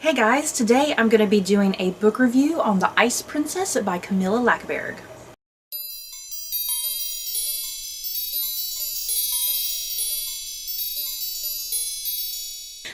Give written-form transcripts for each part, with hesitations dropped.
Hey guys, today I'm going to be doing a book review on The Ice Princess by Camilla Lackberg.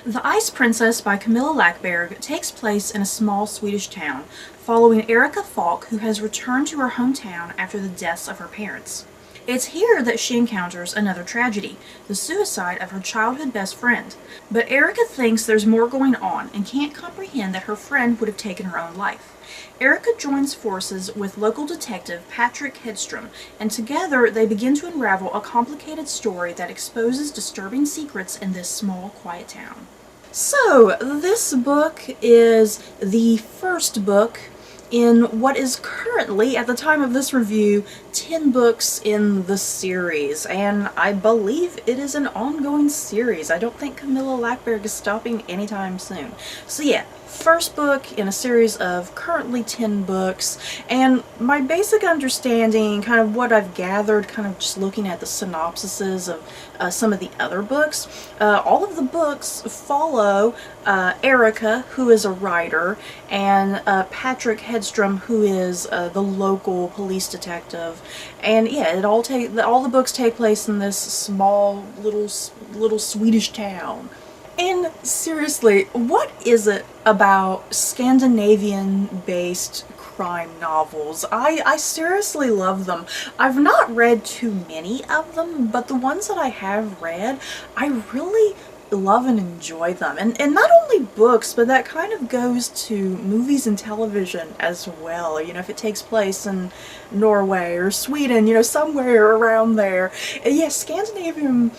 The Ice Princess by Camilla Lackberg takes place in a small Swedish town, following Erika Falk, who has returned to her hometown after the deaths of her parents. It's here that she encounters another tragedy, the suicide of her childhood best friend. But Erika thinks there's more going on and can't comprehend that her friend would have taken her own life. Erika joins forces with local detective Patrick Hedstrom, and together they begin to unravel a complicated story that exposes disturbing secrets in this small, quiet town. So, this book is the first book in what is currently, at the time of this review, 10 books in the series, and I believe it is an ongoing series. I don't think Camilla Lackberg is stopping anytime soon. So yeah, first book in a series of currently 10 books, and my basic understanding, kind of what I've gathered, kind of just looking at the synopsises of some of the other books, all of the books follow Erika, who is a writer, and Patrick Hedstrom, who is the local police detective. And yeah, all the books take place in this small little Swedish town. And seriously, what is it about Scandinavian-based crime novels? I seriously love them. I've not read too many of them, but the ones that I have read, I really love and enjoy them. And not only books, but that kind of goes to movies and television as well. You know, if it takes place in Norway or Sweden, you know, somewhere around there. Yes, Scandinavian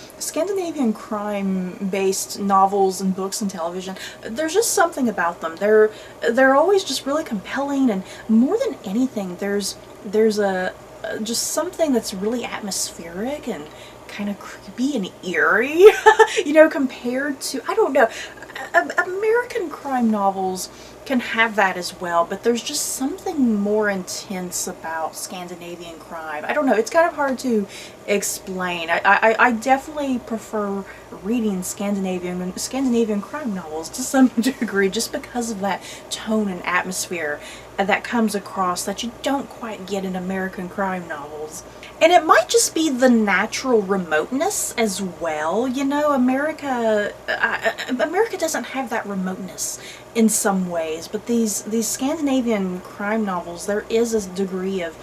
crime-based novels and books and television, there's just something about them. They're always just really compelling, and more than anything, there's a just something that's really atmospheric and kind of creepy and eerie, you know, compared to, I don't know, American crime novels can have that as well, but there's just something more intense about Scandinavian crime. I don't know, it's kind of hard to explain. I definitely prefer reading Scandinavian crime novels to some degree, just because of that tone and atmosphere that comes across that you don't quite get in American crime novels. And it might just be the natural remoteness as well. You know, America doesn't have that remoteness in some ways, but these Scandinavian crime novels, there is a degree of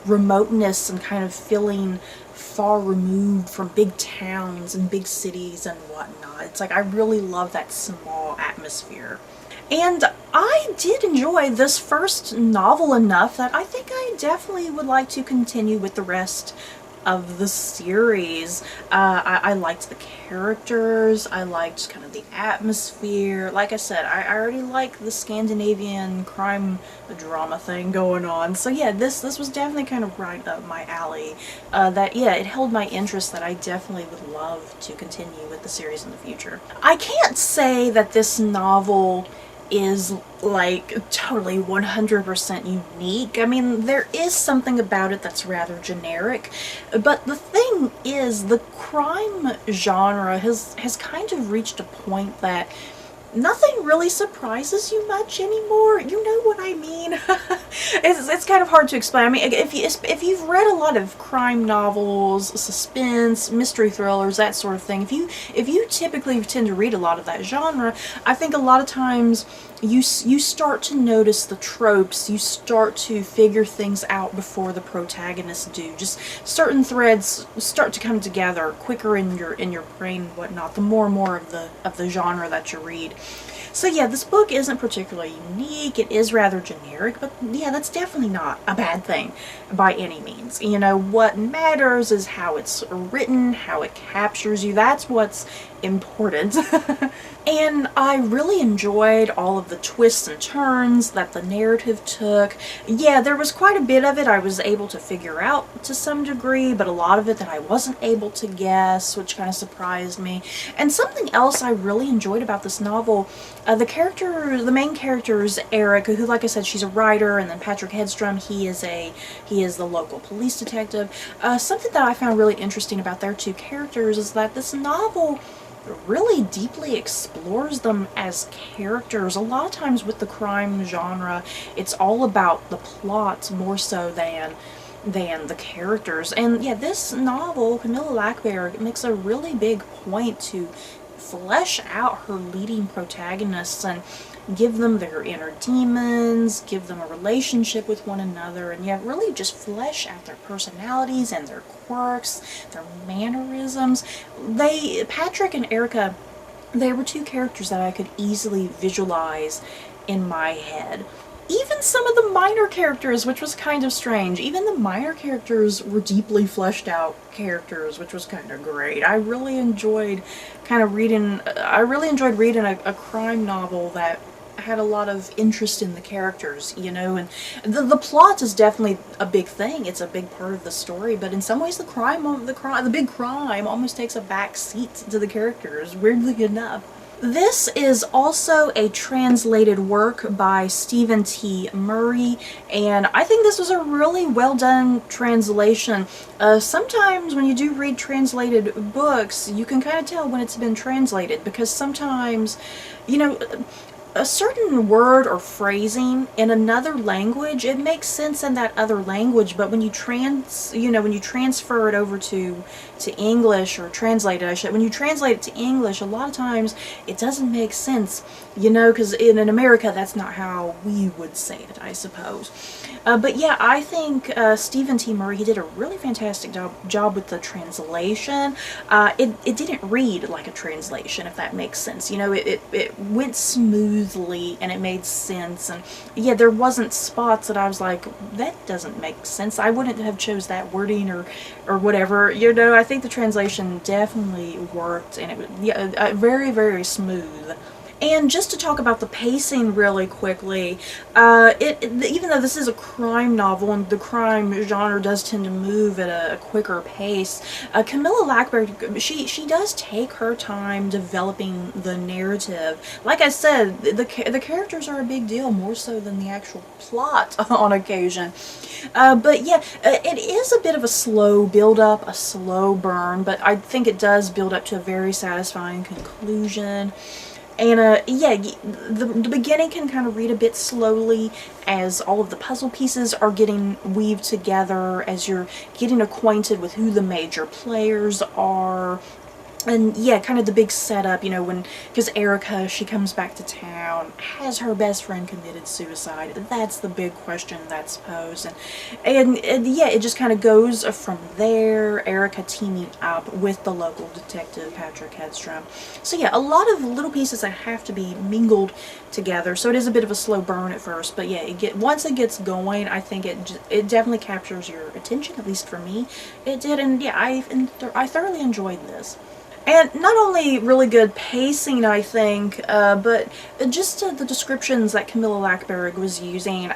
remoteness and kind of feeling far removed from big towns and big cities and whatnot. It's like, I really love that small atmosphere. And I did enjoy this first novel enough that I think I definitely would like to continue with the rest of the series. I liked the characters, I liked kind of the atmosphere. Like I said, I already like the Scandinavian crime drama thing going on. So yeah, this was definitely kind of right up my alley. Yeah, it held my interest that I definitely would love to continue with the series in the future. I can't say that this novel is like totally 100% unique. I mean, there is something about it that's rather generic, but the thing is, the crime genre has kind of reached a point that nothing really surprises you much anymore. You know what I mean? It's kind of hard to explain. I mean, if you've read a lot of crime novels, suspense, mystery thrillers, that sort of thing, if you typically tend to read a lot of that genre, I think a lot of times you start to notice the tropes, you start to figure things out before the protagonists do. Just certain threads start to come together quicker in your brain and whatnot, the more and more of the genre that you read. So yeah, this book isn't particularly unique, it is rather generic, but yeah, that's definitely not a bad thing by any means. You know, what matters is how it's written, how it captures you, that's what's important. And I really enjoyed all of the twists and turns that the narrative took. Yeah, there was quite a bit of it I was able to figure out to some degree, but a lot of it that I wasn't able to guess, which kind of surprised me. And something else I really enjoyed about this novel, the main character is Erika, who, like I said, she's a writer, and then Patrick Hedstrom, he is the local police detective. Something that I found really interesting about their two characters is that this novel really deeply explores them as characters. A lot of times with the crime genre, it's all about the plot more so than the characters. And yeah, this novel, Camilla Lackberg, makes a really big point to flesh out her leading protagonists and give them their inner demons, give them a relationship with one another, and yeah, really just flesh out their personalities and their quirks, their mannerisms. Patrick and Erica, they were two characters that I could easily visualize in my head. Even some of the minor characters, which was kind of strange, even the minor characters were deeply fleshed out characters, which was kind of great. I really enjoyed reading a crime novel that had a lot of interest in the characters, you know, and the plot is definitely a big thing. It's a big part of the story, but in some ways the big crime almost takes a back seat to the characters, weirdly enough. This is also a translated work by Stephen T. Murray, and I think this was a really well done translation. Sometimes when you do read translated books, you can kind of tell when it's been translated, because sometimes, you know, a certain word or phrasing in another language, it makes sense in that other language, but when you transfer it over to English, or translate it, when you translate it to English, a lot of times it doesn't make sense, you know, because in America that's not how we would say it, I suppose. But yeah, I think Stephen T. Murray, he did a really fantastic job with the translation. It didn't read like a translation, if that makes sense. You know, it went smoothly and it made sense. And yeah, there wasn't spots that I was like, that doesn't make sense. I wouldn't have chose that wording or whatever. You know, I think the translation definitely worked, and it was very, very smooth. And just to talk about the pacing really quickly, even though this is a crime novel and the crime genre does tend to move at a quicker pace, Camilla Lackberg, she does take her time developing the narrative. Like I said, the characters are a big deal, more so than the actual plot on occasion. But yeah, it is a bit of a slow build-up, a slow burn, but I think it does build up to a very satisfying conclusion. And yeah, the beginning can kind of read a bit slowly as all of the puzzle pieces are getting weaved together, as you're getting acquainted with who the major players are. And yeah, kind of the big setup, you know, because Erica, she comes back to town, has her best friend committed suicide? That's the big question that's posed. And yeah, it just kind of goes from there, Erica teaming up with the local detective, Patrick Hedstrom. So yeah, a lot of little pieces that have to be mingled together, so it is a bit of a slow burn at first, but yeah, once it gets going, I think it definitely captures your attention, at least for me, it did. And yeah, I thoroughly enjoyed this. And not only really good pacing, I think, but just the descriptions that Camilla Lackberg was using.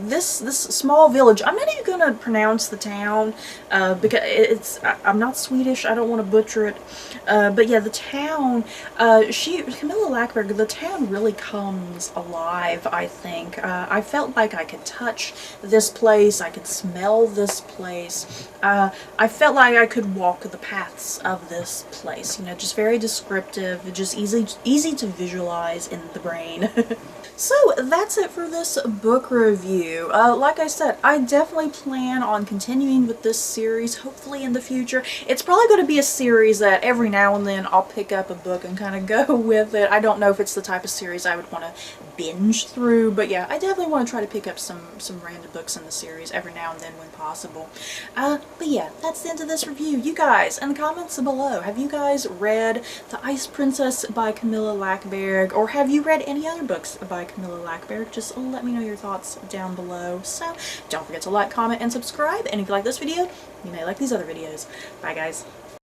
This small village, I'm not even going to pronounce the town, because I'm not Swedish, I don't want to butcher it. But yeah, the town, Camilla Lackberg, the town really comes alive, I think. I felt like I could touch this place, I could smell this place. I felt like I could walk the paths of this place. You know, just very descriptive, just easy to visualize in the brain. So that's it for this book review. Like I said, I definitely plan on continuing with this series, hopefully in the future. It's probably going to be a series that every now and then I'll pick up a book and kind of go with it. I don't know if it's the type of series I would want to binge through, but yeah, I definitely want to try to pick up some random books in the series every now and then when possible. But yeah, that's the end of this review. You guys, in the comments below, have you guys read The Ice Princess by Camilla Lackberg, or have you read any other books by Camilla Lackberg? Just let me know your thoughts down below. So don't forget to like, comment, and subscribe, and if you like this video, you may like these other videos. Bye guys.